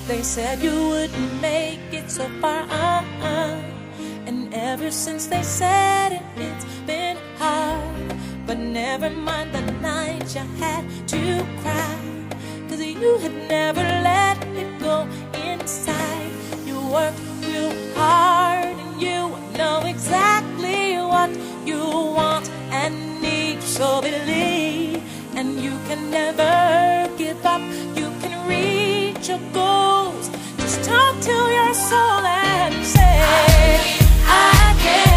They said you wouldn't make it so far, and ever since they said it, it's been hard. But never mind the night you had to cry, 'cause you had never let it go inside. You worked real hard and you know exactly what you want and need. So believe, and you can never give up. You can reach your goals. Just talk to your soul and say, I can.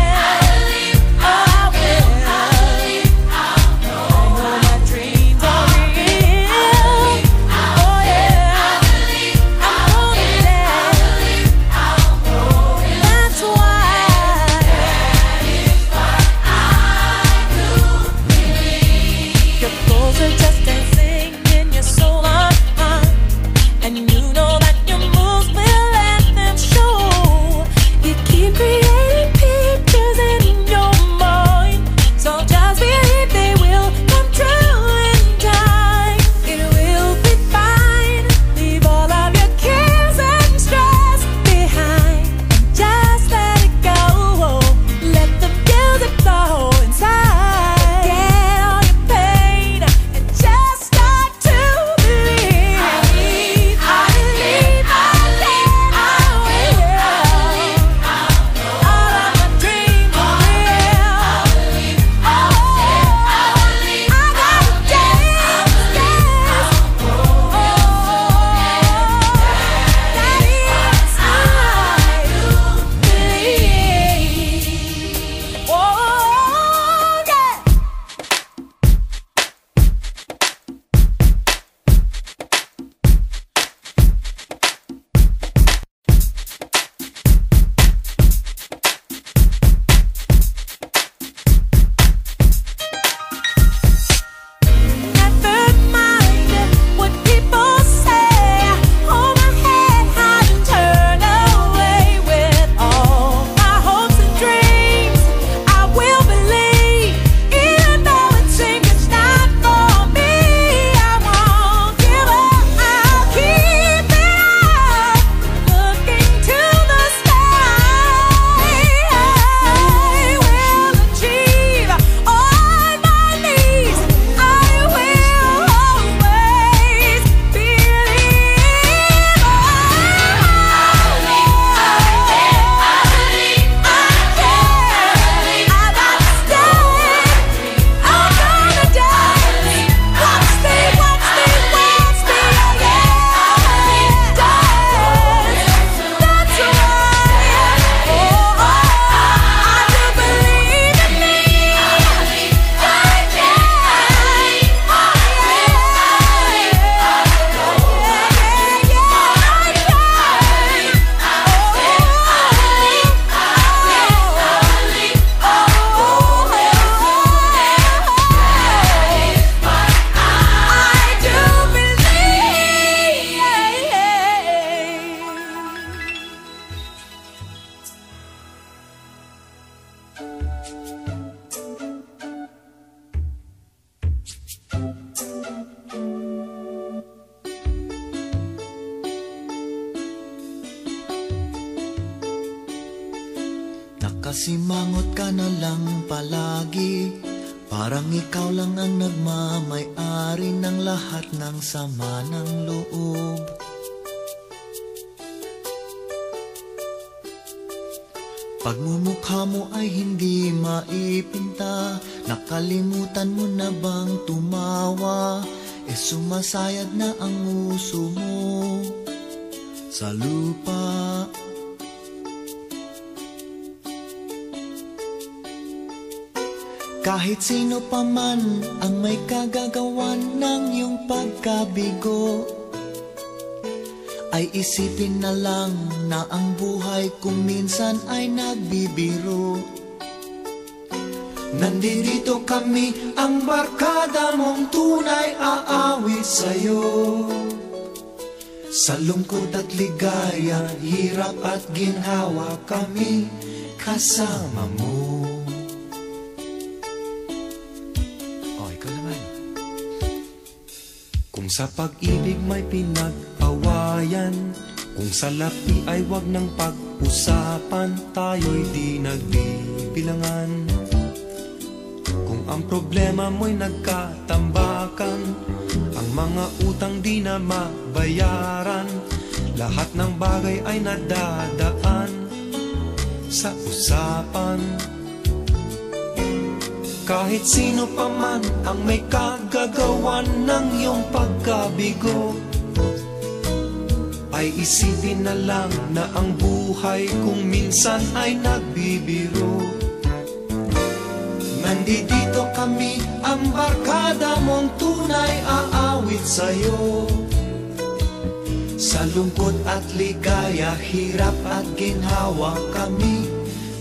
Nakasimangot ka na lang palagi, parang ikaw lang ang nagmamay-ari ng lahat ng sama ng loob. Pagmumukha mo ay hindi maipinta, nakalimutan mo na bang tumawa? Sumasayad na ang uso mo sa lupa. Kahit sino pa man ang may kagagawan ng iyong pagkabigo, ay isipin na lang na ang buhay kung minsan ay nagbibiro. Nandito kami, ang barkada mong tunay aawit sa'yo. Sa lungkot at ligaya, hirap at ginhawa, kami kasama mo. O, ikaw naman. Kung sa pag-ibig may pinag-awayan, Kung salapi ay wag nang pag-usapan, tayo'y di nagbibilangan. Kung ang problema mo'y nagkatambakan, ang mga utang di na mabayaran, lahat ng bagay ay nadadaan sa usapan. Kahit sino pa man ang may kagagawan ng iyong pagkabigo, ay isipin na lang na ang buhay kung minsan ay nagbibiro. Nandito kami, ang barkada mong tunay aawit sa'yo. Sa lungkot at ligaya, hirap at ginhawa, kami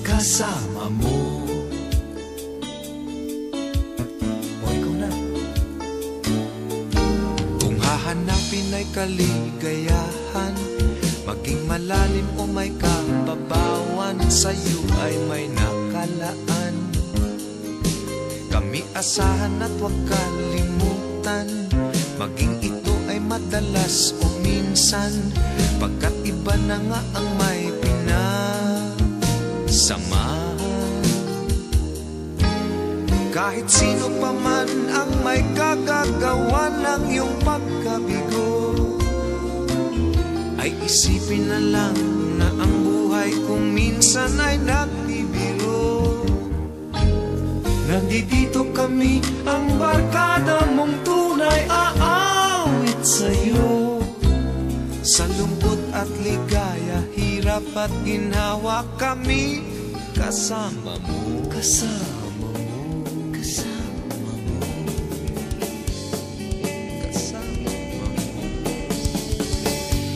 kasama mo. Hanapin ay kaligayahan, maging malalim o may kababawan, sa'yo ay may nakalaan. Kami asahan at huwag kalimutan, maging ito ay madalas o minsan, pagkat iba na nga ang may pinasamahan. Kahit sino pa man ang may kagagawa ng iyong pagkabigo, ay isipin na lang na ang buhay kung minsan ay nagbibiro. Nandito kami, ang barkada mong tunay aawit sa'yo. Sa lungkot at ligaya, hirap at ginhawa, kami kasama mo. Kasama.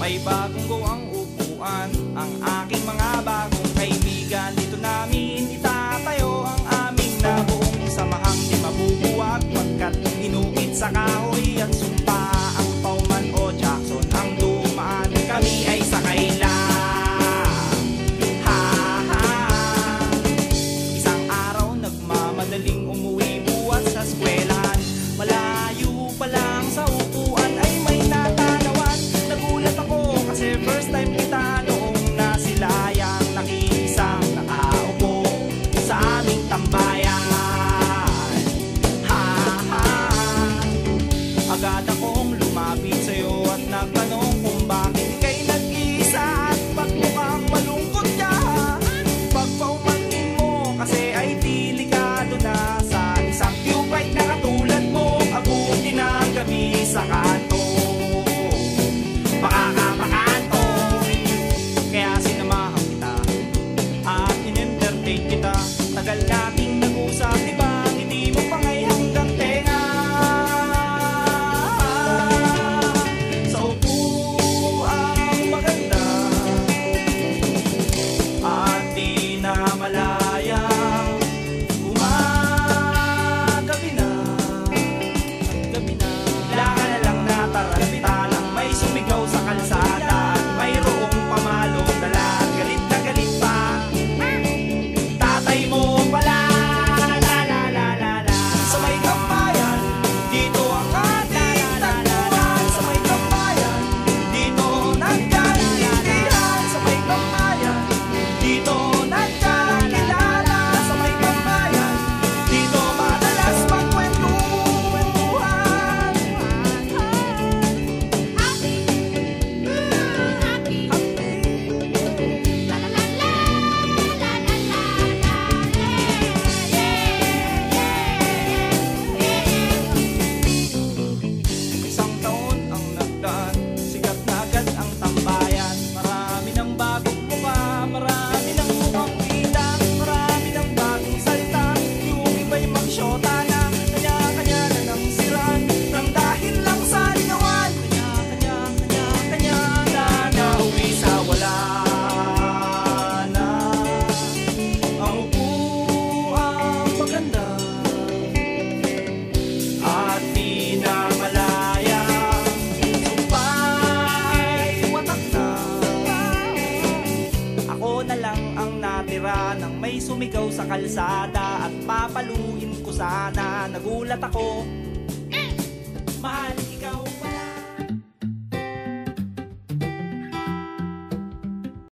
May bagong gawang upuan, ang aking mga bagong kaibigan. Dito namin itatayo ang aming nabuong samahang di mabubuwag, pagkat inuit sa kahoy at sumpa ang Pauman o Jackson ang dumaan. Kami ay sakay lang. Ha ha. Isang araw nagmamadaling umuwi buhat sa eskwelahan. Malayo pa lang sa upuan ay may natanawan. Nagulat ako kasi first time kita noong nasilayang nakisang nakaupo sa aming tambayan. Ha ha. Agad akong lumapit sa'yo at nagtanong kung bakit kay nag-iisa at pagmukhang malungkot ka. Pagpaumanhin mo kasi ay delikado na sa isang tubay na katulad mo, abutin ang gabi sa kanto. Makakapakanto, kaya sinamahan kita at in-entertain kita. Tagal nating nag-usap, diba? Hindi mo pa ngay hanggang tenga. Sa upuang maganda at di na malaya, gabi na. Bigla ka na lang natarapita lang, may sumigaw sa kalsada at mayroong pamalo dala. Galit na galit pa, tatay mo pala. La la la la la. Sa may tambayan, dito ang ating tagpuan. Sa may tambayan, dito nagkaintindihan. Sa may tambayan, dito nagkakilala. Sa may tambayan, dito madalas magkwentuhan. Isang taon ang nagdaan, sikat na agad ang tambayan. Marami ng bagong mukha, marami ng mukhang kita, marami ng bagong salita. Yung iba'y magsyota na, kanya-kanya na ng siran, nang dahil lang sa ligawan. Kanya-kanya na nauwi sa wala na. Ang upuang maganda at di na malaya, sumpa'y watak na. Ako na lang ang natira nang may sumigaw sa kalsada at papaluin ko sana. Nagulat ako, mahal